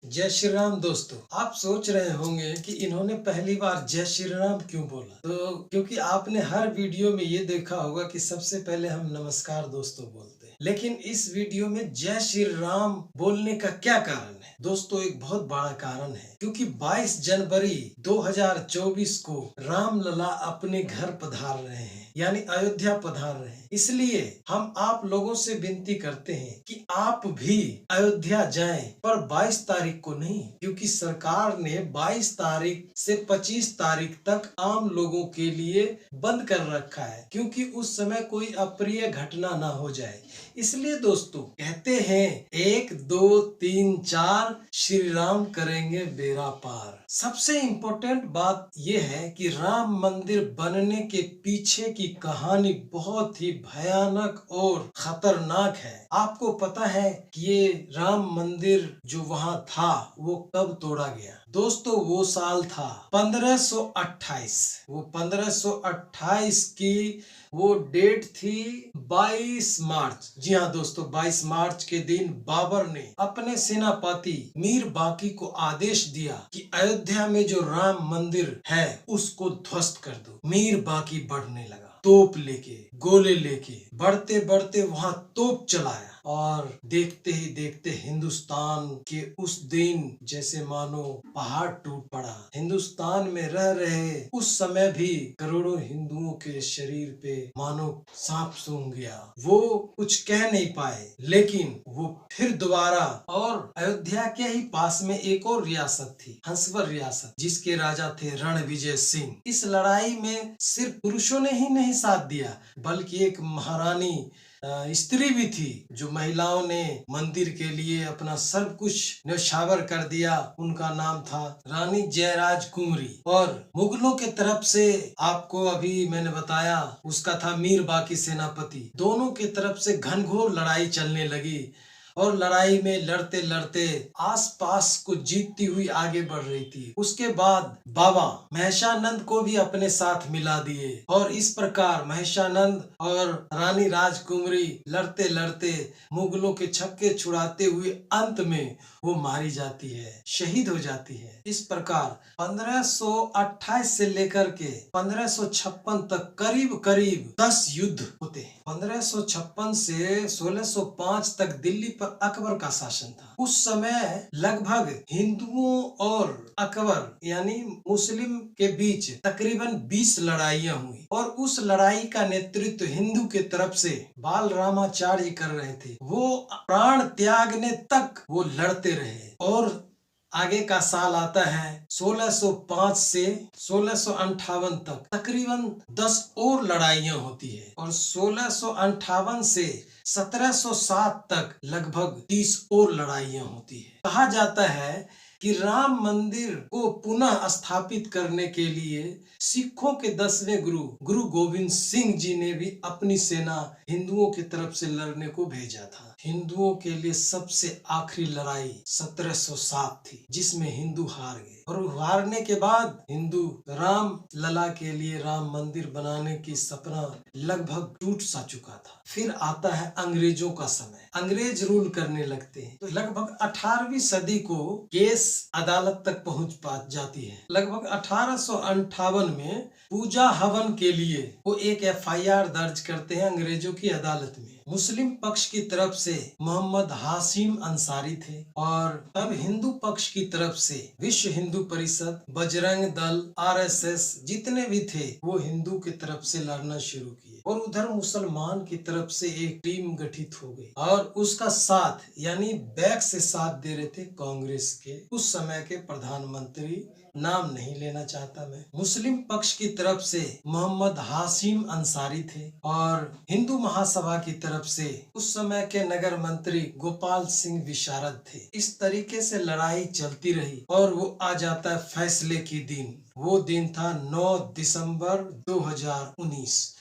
जय श्री राम दोस्तों। आप सोच रहे होंगे कि इन्होंने पहली बार जय श्री राम क्यों बोला। तो क्योंकि आपने हर वीडियो में ये देखा होगा कि सबसे पहले हम नमस्कार दोस्तों बोलते हैं, लेकिन इस वीडियो में जय श्री राम बोलने का क्या कारण है दोस्तों? एक बहुत बड़ा कारण है, क्योंकि 22 जनवरी 2024 को राम लला अपने घर पधार रहे हैं, यानी अयोध्या पधार रहे हैं। इसलिए हम आप लोगों से विनती करते हैं कि आप भी अयोध्या जाएं, पर 22 तारीख को नहीं, क्योंकि सरकार ने 22 तारीख से 25 तारीख तक आम लोगों के लिए बंद कर रखा है, क्योंकि उस समय कोई अप्रिय घटना ना हो जाए। इसलिए दोस्तों कहते हैं 1 2 3 4 श्री राम करेंगे बेड़ा पार। सबसे इम्पोर्टेंट बात यह है कि राम मंदिर बनने के पीछे की कहानी बहुत ही भयानक और खतरनाक है। आपको पता है कि ये राम मंदिर जो वहां था वो कब तोड़ा गया? दोस्तों वो साल था 1528। वो 1528 की वो डेट थी 22 मार्च। जी हाँ दोस्तों, 22 मार्च के दिन बाबर ने अपने सेनापति मीर बाकी को आदेश दिया कि अयोध्या में जो राम मंदिर है उसको ध्वस्त कर दो। मीर बाकी बढ़ने लगा, तोप लेके, गोले लेके बढ़ते बढ़ते वहां तोप चलाया, और देखते ही देखते हिंदुस्तान के उस दिन जैसे मानो पहाड़ टूट पड़ा। हिंदुस्तान में रह रहे उस समय भी करोड़ों हिंदुओं के शरीर पे मानो सांप सूंघ गया। वो कुछ कह नहीं पाए, लेकिन वो फिर दोबारा, और अयोध्या के ही पास में एक और रियासत थी, हंसवर रियासत, जिसके राजा थे रणविजय सिंह। इस लड़ाई में सिर्फ पुरुषों ने ही नहीं साथ दिया, बल्कि एक महारानी स्त्री भी थी, जो महिलाओं ने मंदिर के लिए अपना सब कुछ न्यौछावर कर दिया। उनका नाम था रानी जयराज कुंवरी। और मुगलों के तरफ से आपको अभी मैंने बताया उसका था मीर बाकी सेनापति। दोनों के तरफ से घनघोर लड़ाई चलने लगी, और लड़ाई में लड़ते लड़ते आसपास को जीतती हुई आगे बढ़ रही थी। उसके बाद बाबा महेशानंद को भी अपने साथ मिला दिए, और इस प्रकार महेशानंद और रानी राजकुमारी लड़ते लड़ते मुगलों के छक्के छुड़ाते हुए अंत में वो मारी जाती है, शहीद हो जाती है। इस प्रकार 1528 से लेकर के 1556 तक करीब करीब 10 युद्ध होते हैं। 1556 से 1605 तक दिल्ली पर अकबर का शासन था। उस समय लगभग हिंदुओं और अकबर यानी मुस्लिम के बीच तकरीबन 20 लड़ाइयां हुई, और उस लड़ाई का नेतृत्व हिंदू के तरफ से बाल रामाचार्य कर रहे थे। वो प्राण त्यागने तक वो लड़ते रहे, और आगे का साल आता है 1605 से 1658 तक तकरीबन 10 और लड़ाइयां होती है, और 1658 से 1707 तक लगभग 30 और लड़ाइयां होती है। कहा जाता है कि राम मंदिर को पुनः स्थापित करने के लिए सिखों के 10वें गुरु गोविंद सिंह जी ने भी अपनी सेना हिंदुओं की तरफ से लड़ने को भेजा था। हिंदुओं के लिए सबसे आखिरी लड़ाई 1707 थी, जिसमें हिंदू हार गए, और हारने के बाद हिंदू राम लला के लिए राम मंदिर बनाने की सपना लगभग टूट सा चुका था। फिर आता है अंग्रेजों का समय। अंग्रेज रूल करने लगते हैं, तो लगभग 18वीं सदी को केस अदालत तक पहुंच जाती है। लगभग 1858 में पूजा हवन के लिए वो एक FIR दर्ज करते हैं अंग्रेजों की अदालत में। मुस्लिम पक्ष की तरफ से मोहम्मद हाशिम अंसारी थे, और अब हिंदू पक्ष की तरफ से विश्व हिंदू परिषद, बजरंग दल, RSS जितने भी थे वो हिंदू की तरफ से लड़ना शुरू किए, और उधर मुसलमान की तरफ से एक टीम गठित हो गई, और उसका साथ यानी बैक से साथ दे रहे थे कांग्रेस के उस समय के प्रधानमंत्री, नाम नहीं लेना चाहता मैं। मुस्लिम पक्ष की तरफ से मोहम्मद हाशिम अंसारी थे, और हिंदू महासभा की तरफ से उस समय के नगर मंत्री गोपाल सिंह विशारद थे। इस तरीके से लड़ाई चलती रही, और वो आ जाता है फैसले की दिन। वो दिन था 9 दिसंबर 2019,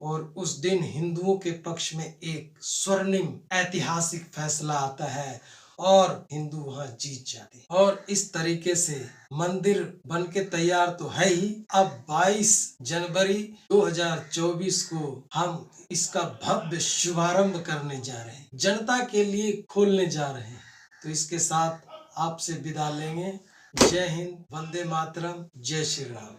और उस दिन हिंदुओं के पक्ष में एक स्वर्णिम ऐतिहासिक फैसला आता है, और हिंदू वहां जीत जाते हैं। और इस तरीके से मंदिर बन के तैयार तो है ही। अब 22 जनवरी 2024 को हम इसका भव्य शुभारंभ करने जा रहे हैं, जनता के लिए खोलने जा रहे हैं। तो इसके साथ आपसे विदा लेंगे। जय हिंद, वंदे मातरम, जय श्री राम।